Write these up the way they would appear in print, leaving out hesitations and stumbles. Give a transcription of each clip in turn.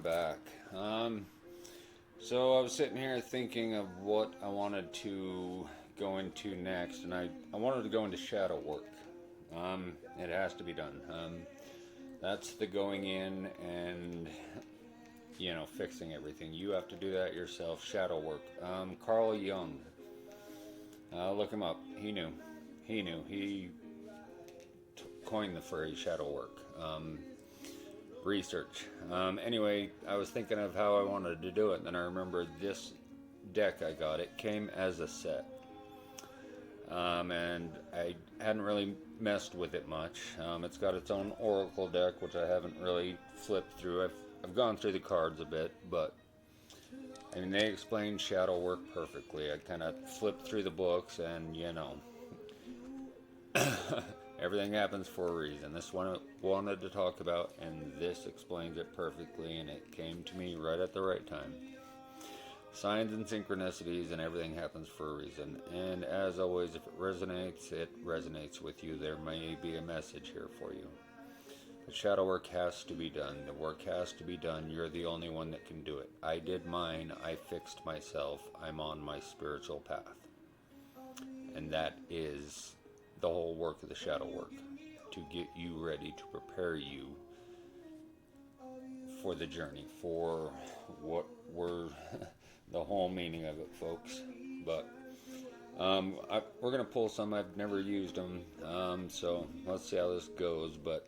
back. So I was sitting here thinking of what I wanted to go into next, and I wanted to go into shadow work. It has to be done. That's the going in and fixing everything. You have to do that yourself. Shadow work. Carl Jung. Look him up. He knew. He knew. He coined the phrase shadow work. Research. Anyway, I was thinking of how I wanted to do it, and then I remembered this deck I got. It came as a set, and I hadn't really messed with it much. It's got its own oracle deck, which I haven't really flipped through. I've gone through the cards a bit, but I mean they explain shadow work perfectly. I kind of flipped through the books, and everything happens for a reason. This one I wanted to talk about, and this explains it perfectly, and it came to me right at the right time. Signs and synchronicities, and everything happens for a reason. And as always, if it resonates with you. There may be a message here for you. The shadow work has to be done. The work has to be done. You're the only one that can do it. I did mine. I fixed myself. I'm on my spiritual path. And that is the whole work of the shadow work, to get you ready, to prepare you for the journey, for what we're the whole meaning of it, folks. But we're gonna pull some. I've never used them, so let's see how this goes. But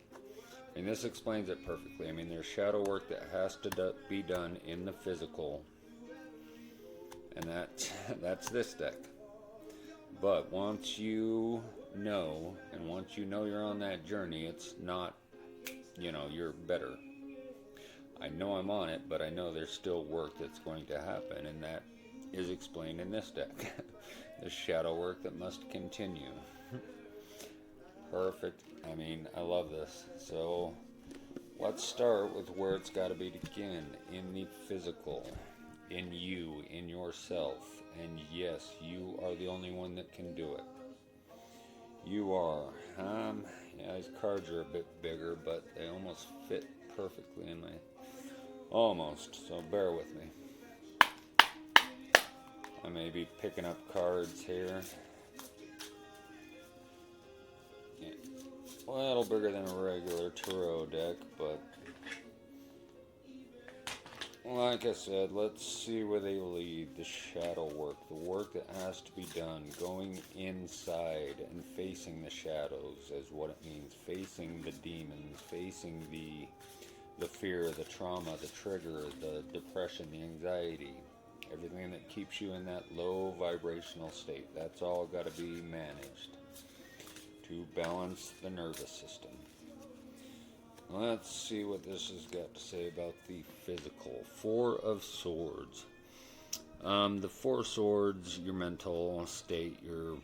this explains it perfectly. I mean, there's shadow work that has to be done in the physical, and that's this deck. But once you know, and once you know you're on that journey, it's not, you're better. I know I'm on it, but I know there's still work that's going to happen, and that is explained in this deck. The shadow work that must continue. Perfect. I mean, I love this. So let's start with where it's got to begin, in the physical, in you, in yourself. And yes, you are the only one that can do it. You are. These cards are a bit bigger, but they almost fit perfectly in my... Almost, so bear with me. I may be picking up cards here. Yeah. A little bigger than a regular tarot deck, but... Like I said, let's see where they lead. The shadow work, the work that has to be done, going inside and facing the shadows is what it means. Facing the demons, facing the fear, the trauma, the trigger, the depression, the anxiety, everything that keeps you in that low vibrational state. That's all got to be managed to balance the nervous system. Let's see what this has got to say about the physical. Four of Swords. The Four of Swords, your mental state, your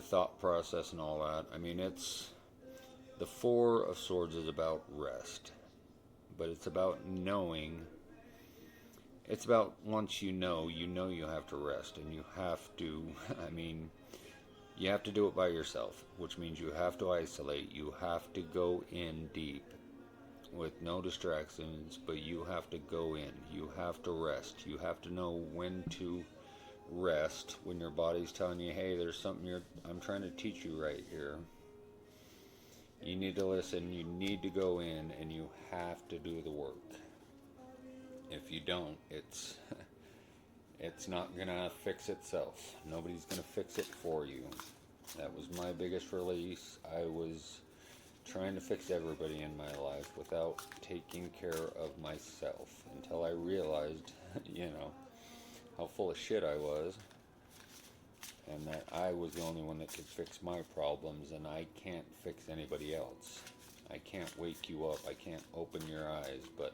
thought process and all that. I mean, the Four of Swords is about rest. But it's about knowing. It's about once you know you have to rest. And you have to, you have to do it by yourself, which means you have to isolate. You have to go in deep with no distractions, but you have to go in. You have to rest. You have to know when to rest, when your body's telling you, hey, there's something I'm trying to teach you right here. You need to listen. You need to go in, and you have to do the work. If you don't, it's not going to fix itself. Nobody's going to fix it for you. That was my biggest release. I was trying to fix everybody in my life without taking care of myself until I realized, how full of shit I was, and that I was the only one that could fix my problems, and I can't fix anybody else. I can't wake you up. I can't open your eyes, but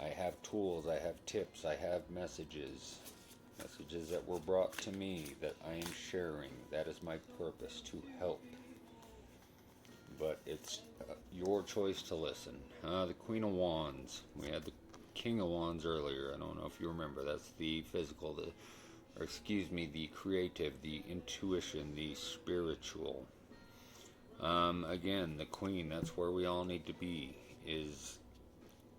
I have tools, I have tips, I have messages that were brought to me that I am sharing. That is my purpose, to help. But it's your choice to listen. The Queen of Wands. We had the King of Wands earlier. I don't know if you remember. That's the physical, the creative, the intuition, the spiritual. Again, the Queen, that's where we all need to be, is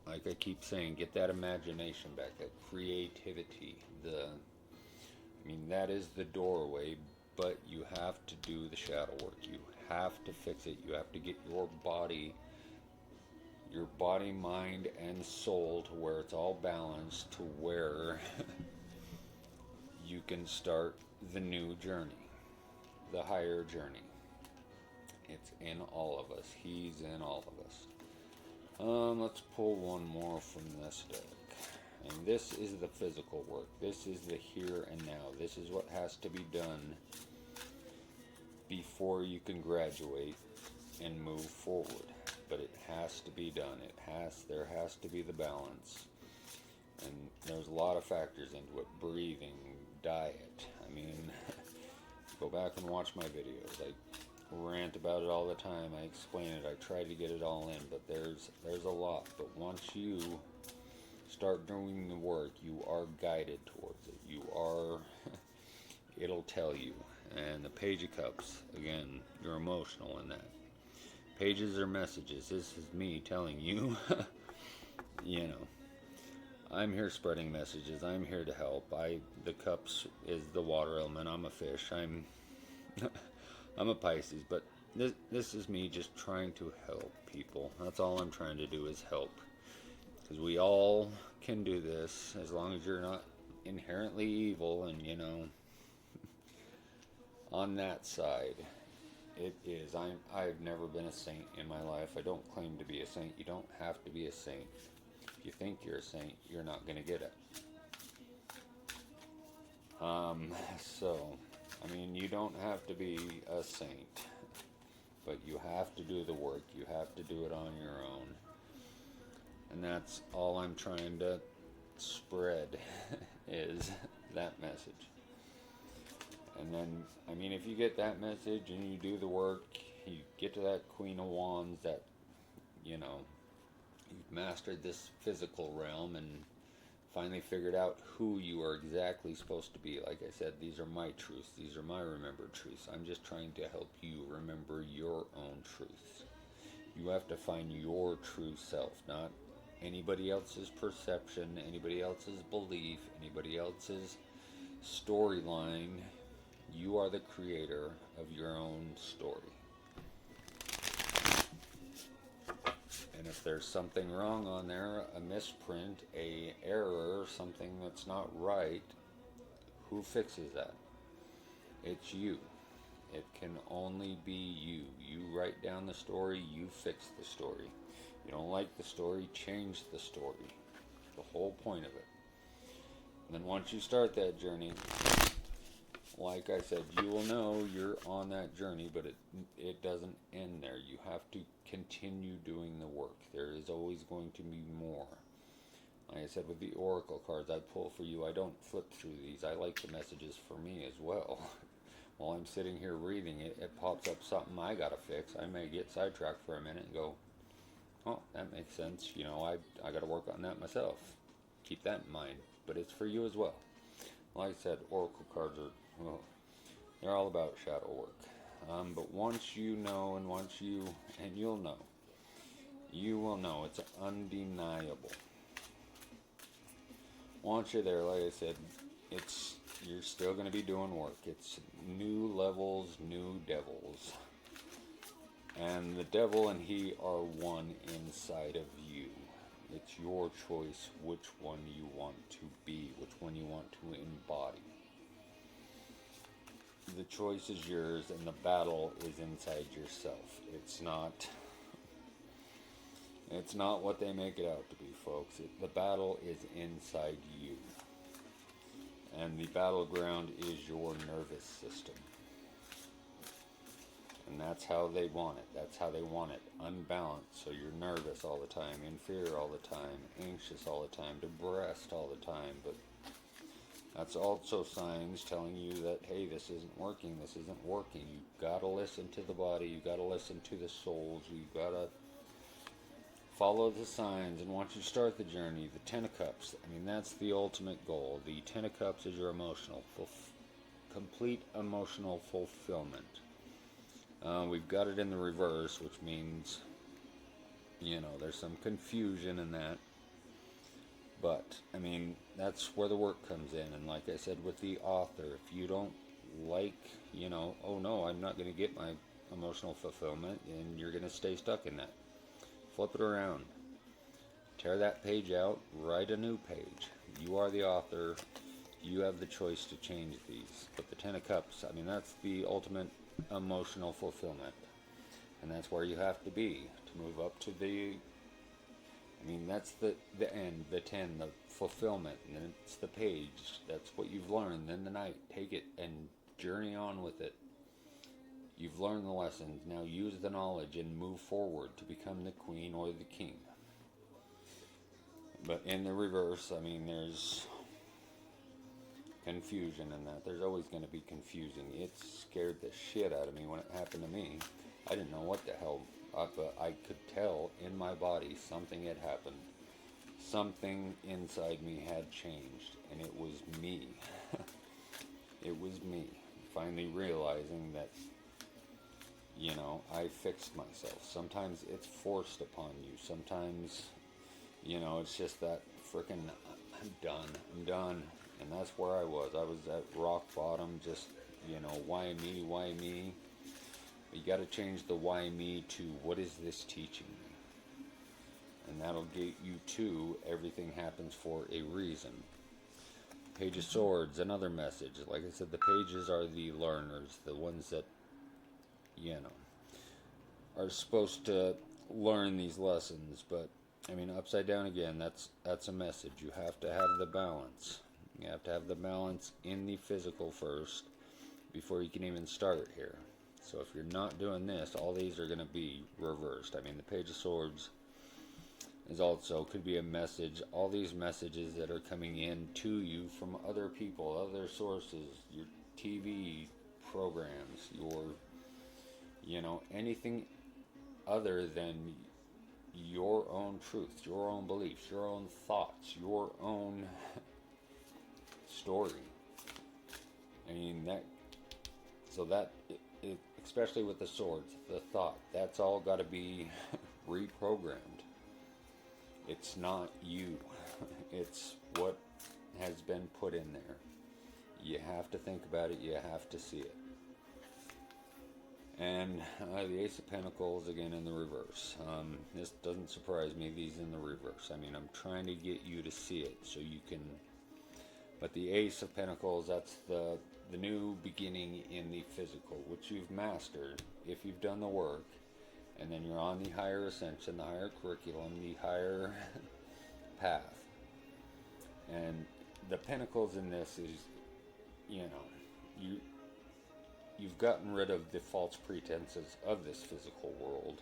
like I keep saying, get that imagination back, that creativity. I mean, that is the doorway, but you have to do the shadow work. You have to fix it. You have to get your body, mind, and soul to where it's all balanced, to where you can start the new journey, the higher journey. It's in all of us. He's in all of us. Let's pull one more from this deck. And this is the physical work. This is the here and now. This is what has to be done before you can graduate and move forward. But it has to be done. There has to be the balance. And there's a lot of factors into it. Breathing, diet. I mean, go back and watch my videos. I rant about it all the time. I explain it. I try to get it all in, but there's a lot. But once you start doing the work, you are guided towards it. It'll tell you. And the Page of Cups, again, you're emotional in that. Pages are messages. This is me telling you, you know, I'm here spreading messages. I'm here to help. The cups is the water element. I'm a fish. I'm a Pisces, but this is me just trying to help people. That's all I'm trying to do is help. Because we all can do this as long as you're not inherently evil and, you know, on that side. It is. I've never been a saint in my life. I don't claim to be a saint. You don't have to be a saint. If you think you're a saint, you're not going to get it. So, I mean, you don't have to be a saint, but you have to do the work. You have to do it on your own. And that's all I'm trying to spread is that message. And then, I mean, if you get that message and you do the work, you get to that Queen of Wands, that, you know, you've mastered this physical realm and finally figured out who you are exactly supposed to be. Like I said, these are my truths. These are my remembered truths. I'm just trying to help you remember your own truths. You have to find your true self, not anybody else's perception, anybody else's belief, anybody else's storyline. You are the creator of your own story. And if there's something wrong on there, a misprint, a error, something that's not right, who fixes that? It's you. It can only be you. You write down the story, you fix the story. You don't like the story, change the story. The whole point of it. And then once you start that journey, like I said, you will know you're on that journey, but it doesn't end there. You have to continue doing the work. There is always going to be more. Like I said, with the Oracle cards I pull for you, I don't flip through these. I like the messages for me as well. While I'm sitting here reading it, it pops up something I gotta fix. I may get sidetracked for a minute and go, oh, that makes sense. You know, I gotta work on that myself. Keep that in mind. But it's for you as well. Like I said, Oracle cards are, well, they're all about shadow work. But once you know, and you'll know. You will know. It's undeniable. Once you're there, like I said, you're still going to be doing work. It's new levels, new devils. And the devil and he are one inside of you. It's your choice which one you want to be, which one you want to embody. The choice is yours, and the battle is inside yourself. It's not what they make it out to be, folks. The battle is inside you. And the battleground is your nervous system. And that's how they want it. That's how they want it. Unbalanced, so you're nervous all the time, in fear all the time, anxious all the time, depressed all the time. But that's also signs telling you that, hey, this isn't working, this isn't working. You've got to listen to the body, you've got to listen to the souls, you've got to follow the signs. And once you start the journey, the Ten of Cups, I mean, that's the ultimate goal. The Ten of Cups is your complete emotional fulfillment. We've got it in the reverse, which means, you know, there's some confusion in that. But, I mean, that's where the work comes in. And like I said with the author, if you don't like, oh no, I'm not going to get my emotional fulfillment, and you're going to stay stuck in that. Flip it around. Tear that page out, write a new page. You are the author. You have the choice to change these. But the Ten of Cups, I mean, that's the ultimate emotional fulfillment. And that's where you have to be to move up to the, I mean, that's the end, the 10, the fulfillment. And then it's the page. That's what you've learned. Then the Knight, take it and journey on with it. You've learned the lessons. Now use the knowledge and move forward to become the Queen or the King. But in the reverse, I mean, there's confusion in that. There's always going to be confusing. It scared the shit out of me when it happened to me. I didn't know what the hell, but I could tell in my body something had happened. Something inside me had changed, and it was me. It was me. Finally realizing that, I fixed myself. Sometimes it's forced upon you. Sometimes, it's just that frickin' I'm done. And that's where I was. I was at rock bottom, just, why me? But you got to change the why me to what is this teaching me? And that'll get you to everything happens for a reason. Page of Swords, another message. Like I said, the pages are the learners, the ones that, are supposed to learn these lessons. But, I mean, upside down again, that's a message. You have to have the balance. You have to have the balance in the physical first before you can even start here. So if you're not doing this, all these are going to be reversed. I mean, the Page of Swords is also, could be a message. All these messages that are coming in to you from other people, other sources, your TV programs, your, anything other than your own truth, your own beliefs, your own thoughts, your own story. I mean, especially with the swords, the thought, that's all got to be reprogrammed. It's not you. It's what has been put in there. You have to think about it. You have to see it. And the Ace of Pentacles, again, in the reverse. This doesn't surprise me. These in the reverse. I mean, I'm trying to get you to see it so you can... But the Ace of Pentacles, that's the new beginning in the physical, which you've mastered if you've done the work. And then you're on the higher ascension, the higher curriculum, the higher path. And the Pentacles in this is, you've gotten rid of the false pretenses of this physical world.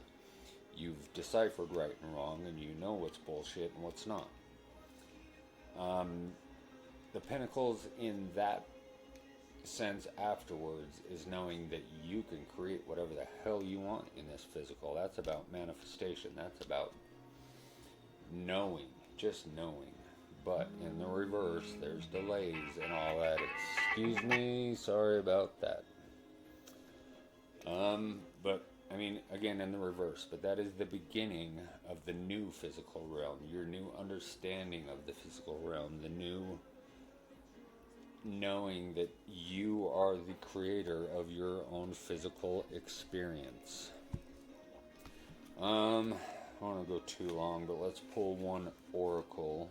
You've deciphered right and wrong, and you know what's bullshit and what's not. The Pentacles in that sense afterwards is knowing that you can create whatever the hell you want in this physical. That's about manifestation. That's about knowing, just knowing. But in the reverse, there's delays and all that. Excuse me, sorry about that. But I mean, again, in the reverse, but that is the beginning of the new physical realm, your new understanding of the physical realm, the new knowing that you are the creator of your own physical experience. I don't want to go too long, but let's pull one oracle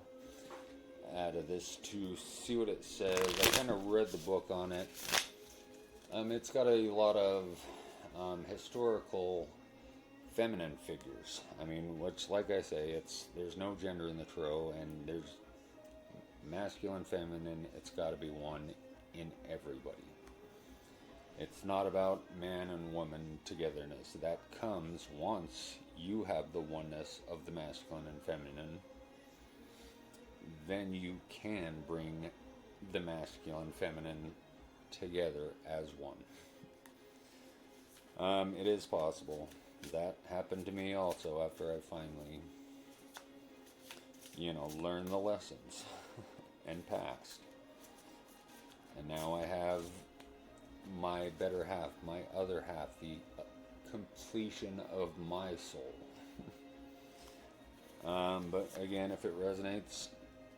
out of this to see what it says. I kind of read the book on it. It's got a lot of historical feminine figures. I mean, which, like I say, there's no gender in the tarot, and there's masculine, feminine. It's got to be one in everybody. It's not about man and woman togetherness. That comes once you have the oneness of the masculine and feminine. Then you can bring the masculine, feminine together as one. It is possible. That happened to me also after I finally, learned the lessons and passed. And now I have my better half, my other half, the completion of my soul. But again, if it resonates,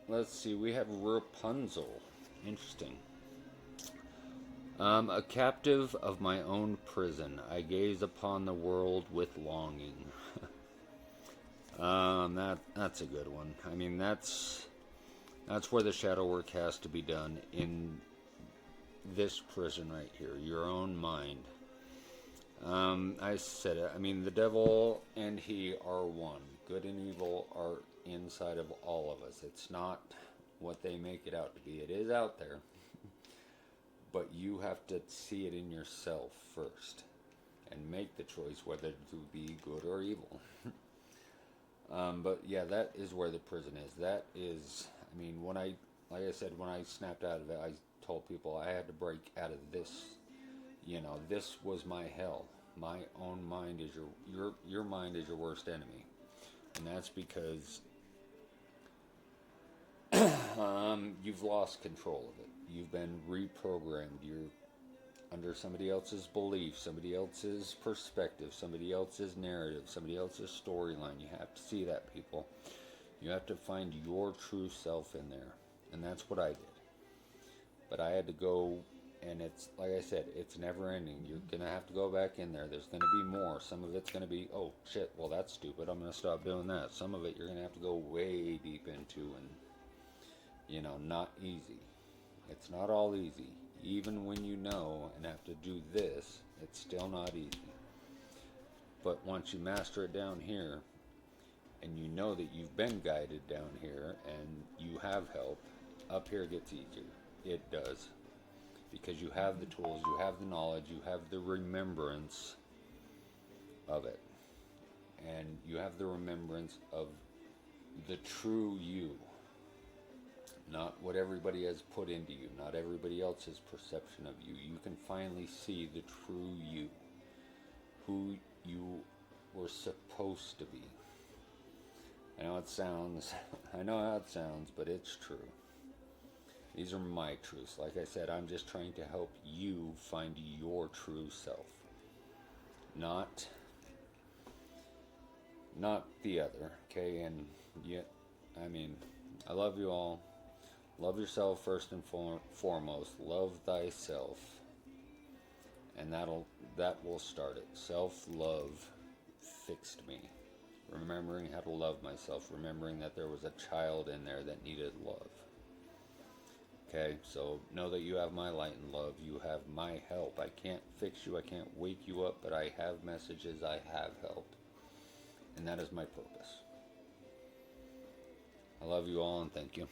let's see. We have Rapunzel. Interesting. A captive of my own prison, I gaze upon the world with longing. That's a good one. I mean, that's where the shadow work has to be done in this prison right here, your own mind. I said it. I mean, the devil and he are one. Good and evil are inside of all of us. It's not what they make it out to be. It is out there, but you have to see it in yourself first and make the choice whether to be good or evil. But yeah, that is where the prison is. That is, I mean, like I said, when I snapped out of it, I told people I had to break out of this. This was my hell. My own mind is your mind is your worst enemy, and that's because you've lost control of it. You've been reprogrammed. You're under somebody else's belief, somebody else's perspective, somebody else's narrative, somebody else's storyline. You have to see that, people. You have to find your true self in there. And that's what I did. But I had to go, and it's, like I said, it's never ending. You're going to have to go back in there. There's going to be more. Some of it's going to be, oh, shit, well, that's stupid. I'm going to stop doing that. Some of it you're going to have to go way deep into and, not easy. It's not all easy. Even when you know and have to do this, it's still not easy. But once you master it down here, and you know that you've been guided down here, and you have help, up here gets easier. It does. Because you have the tools, you have the knowledge, you have the remembrance of it. And you have the remembrance of the true you. Not what everybody has put into you, not everybody else's perception of you. You can finally see the true you, who you were supposed to be. I know how it sounds, but it's true. These are my truths. Like I said, I'm just trying to help you find your true self. Not the other, okay? And yet, I mean, I love you all. Love yourself first and foremost. Love thyself, and that will start it. Self-love fixed me. Remembering how to love myself. Remembering that there was a child in there that needed love. Okay, so know that you have my light and love. You have my help. I can't fix you. I can't wake you up, but I have messages. I have help, and that is my purpose. I love you all, and thank you.